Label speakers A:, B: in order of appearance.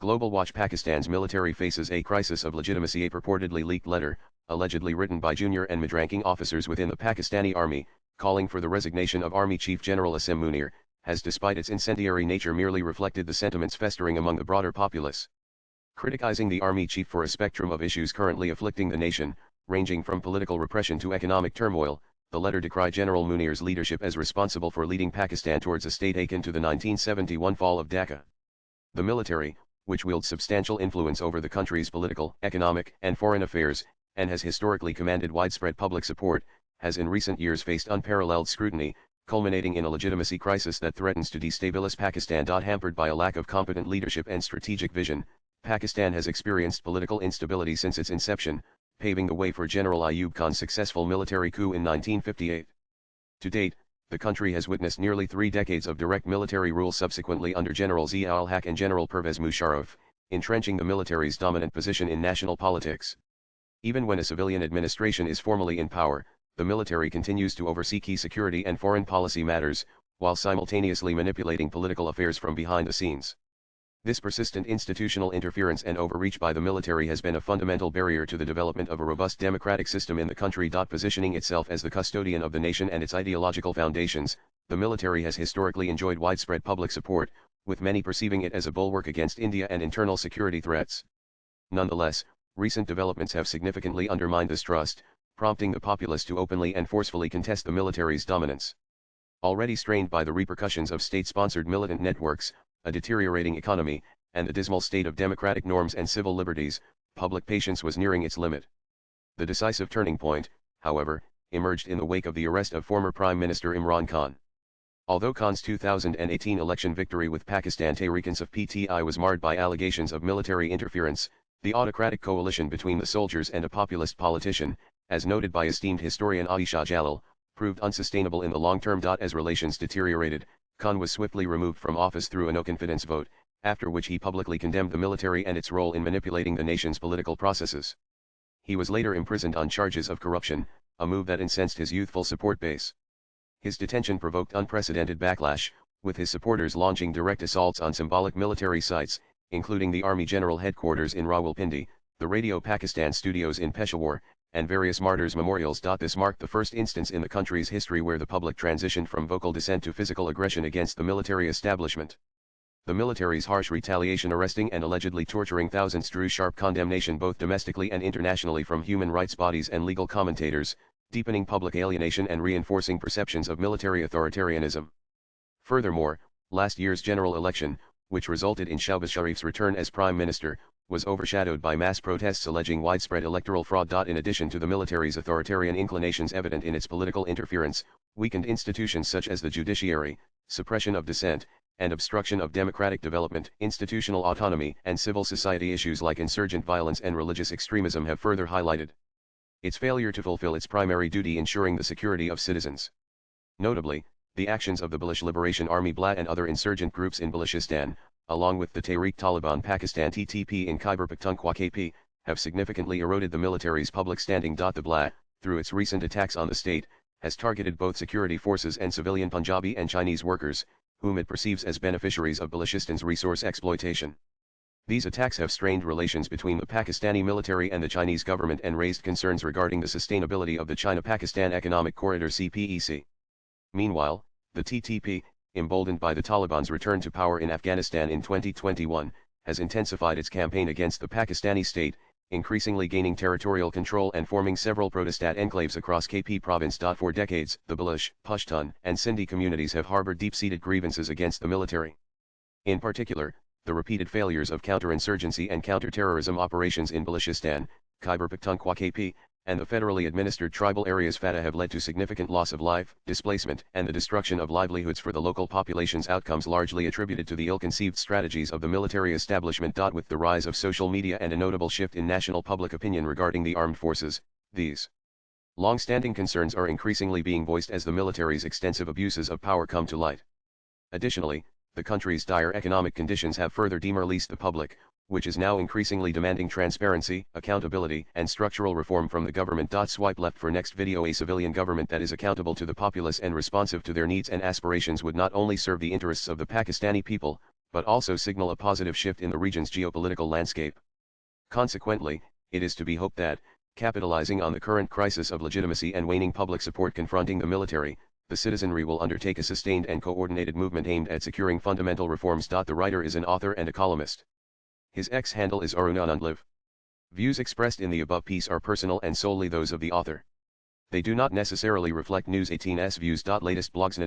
A: Global Watch Pakistan's military faces a crisis of legitimacy. A purportedly leaked letter, allegedly written by junior and mid-ranking officers within the Pakistani army, calling for the resignation of Army Chief General Asim Munir, has despite its incendiary nature merely reflected the sentiments festering among the broader populace. Criticizing the army chief for a spectrum of issues currently afflicting the nation, ranging from political repression to economic turmoil, the letter decried General Munir's leadership as responsible for leading Pakistan towards a state akin to the 1971 fall of Dhaka. The military, which wields substantial influence over the country's political, economic, and foreign affairs, and has historically commanded widespread public support, has in recent years faced unparalleled scrutiny, culminating in a legitimacy crisis that threatens to destabilize Pakistan. Hampered by a lack of competent leadership and strategic vision, Pakistan has experienced political instability since its inception, paving the way for General Ayub Khan's successful military coup in 1958. To date, the country has witnessed nearly 3 decades of direct military rule subsequently under General Zia-ul-Haq and General Pervez Musharraf, entrenching the military's dominant position in national politics. Even when a civilian administration is formally in power, the military continues to oversee key security and foreign policy matters, while simultaneously manipulating political affairs from behind the scenes. This persistent institutional interference and overreach by the military has been a fundamental barrier to the development of a robust democratic system in the country. Positioning itself as the custodian of the nation and its ideological foundations, the military has historically enjoyed widespread public support, with many perceiving it as a bulwark against India and internal security threats. Nonetheless, recent developments have significantly undermined this trust, prompting the populace to openly and forcefully contest the military's dominance. Already strained by the repercussions of state-sponsored militant networks, a deteriorating economy, and the dismal state of democratic norms and civil liberties, public patience was nearing its limit. The decisive turning point, however, emerged in the wake of the arrest of former Prime Minister Imran Khan. Although Khan's 2018 election victory with Pakistan Tehreek-e-Insaf (PTI) was marred by allegations of military interference, the autocratic coalition between the soldiers and a populist politician, as noted by esteemed historian Aisha Jalal, proved unsustainable in the long term. As relations deteriorated, Khan was swiftly removed from office through a no-confidence vote, after which he publicly condemned the military and its role in manipulating the nation's political processes. He was later imprisoned on charges of corruption, a move that incensed his youthful support base. His detention provoked unprecedented backlash, with his supporters launching direct assaults on symbolic military sites, including the Army General Headquarters in Rawalpindi, the Radio Pakistan studios in Peshawar, and various martyrs' memorials. This marked the first instance in the country's history where the public transitioned from vocal dissent to physical aggression against the military establishment. The military's harsh retaliation, arresting and allegedly torturing thousands, drew sharp condemnation both domestically and internationally from human rights bodies and legal commentators, deepening public alienation and reinforcing perceptions of military authoritarianism. Furthermore, last year's general election, which resulted in Shahbaz Sharif's return as prime minister, was overshadowed by mass protests alleging widespread electoral fraud. In addition to the military's authoritarian inclinations evident in its political interference, weakened institutions such as the judiciary, suppression of dissent, and obstruction of democratic development, institutional autonomy, and civil society issues like insurgent violence and religious extremism have further highlighted its failure to fulfill its primary duty, ensuring the security of citizens. Notably, the actions of the Baloch Liberation Army BLA and other insurgent groups in Balochistan, along with the Tehreek-Taliban Pakistan (TTP) in Khyber Pakhtunkhwa (KP), have significantly eroded the military's public standing. The BLA, through its recent attacks on the state, has targeted both security forces and civilian Punjabi and Chinese workers, whom it perceives as beneficiaries of Balochistan's resource exploitation. These attacks have strained relations between the Pakistani military and the Chinese government and raised concerns regarding the sustainability of the China-Pakistan Economic Corridor (CPEC). Meanwhile, the TTP, emboldened by the Taliban's return to power in Afghanistan in 2021, has intensified its campaign against the Pakistani state, increasingly gaining territorial control and forming several Protestant enclaves across KP province. For decades, the Baloch, Pashtun, and Sindhi communities have harbored deep-seated grievances against the military. In particular, the repeated failures of counterinsurgency and counter-terrorism operations in Balochistan, Khyber Pakhtunkhwa (KP), and the federally administered tribal areas (FATA) have led to significant loss of life, displacement, and the destruction of livelihoods for the local populations, outcomes largely attributed to the ill-conceived strategies of the military establishment. With the rise of social media and a notable shift in national public opinion regarding the armed forces, these long-standing concerns are increasingly being voiced as the military's extensive abuses of power come to light. Additionally, the country's dire economic conditions have further demoralized the public, which is now increasingly demanding transparency, accountability, and structural reform from the government. Swipe left for next video. A civilian government that is accountable to the populace and responsive to their needs and aspirations would not only serve the interests of the Pakistani people, but also signal a positive shift in the region's geopolitical landscape. Consequently, it is to be hoped that, capitalizing on the current crisis of legitimacy and waning public support confronting the military, the citizenry will undertake a sustained and coordinated movement aimed at securing fundamental reforms. The writer is an author and a columnist. His X handle is arunanandlive. Views expressed in the above piece are personal and solely those of the author. They do not necessarily reflect News 18's views. Latest blogs